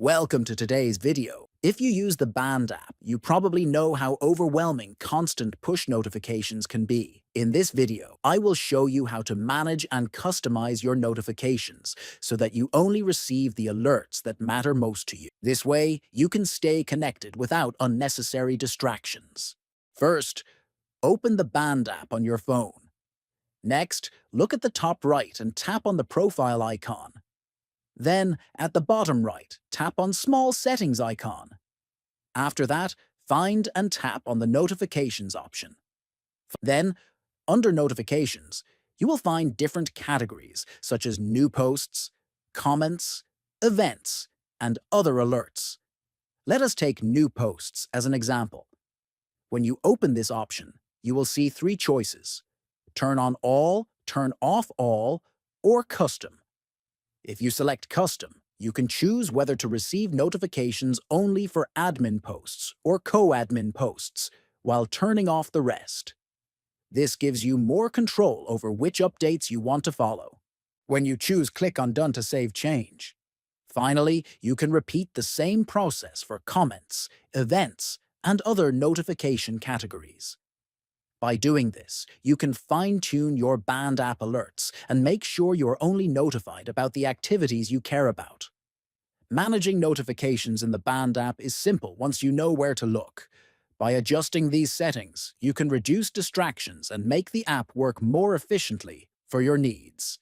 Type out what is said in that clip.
Welcome to today's video. If you use the Band app, you probably know how overwhelming constant push notifications can be. In this video, I will show you how to manage and customize your notifications so that you only receive the alerts that matter most to you. This way, you can stay connected without unnecessary distractions. First, open the Band app on your phone. Next, look at the top right and tap on the profile icon. Then, at the bottom right, tap on Small Settings icon. After that, find and tap on the Notifications option. Then, under Notifications, you will find different categories such as New Posts, Comments, Events, and Other Alerts. Let us take New Posts as an example. When you open this option, you will see three choices: Turn on All, Turn off All, or Custom. If you select Custom, you can choose whether to receive notifications only for admin posts or co-admin posts, while turning off the rest. This gives you more control over which updates you want to follow. When you choose Click on Done to save change. Finally, you can repeat the same process for comments, events, and other notification categories. By doing this, you can fine-tune your Band app alerts and make sure you're only notified about the activities you care about. Managing notifications in the Band app is simple once you know where to look. By adjusting these settings, you can reduce distractions and make the app work more efficiently for your needs.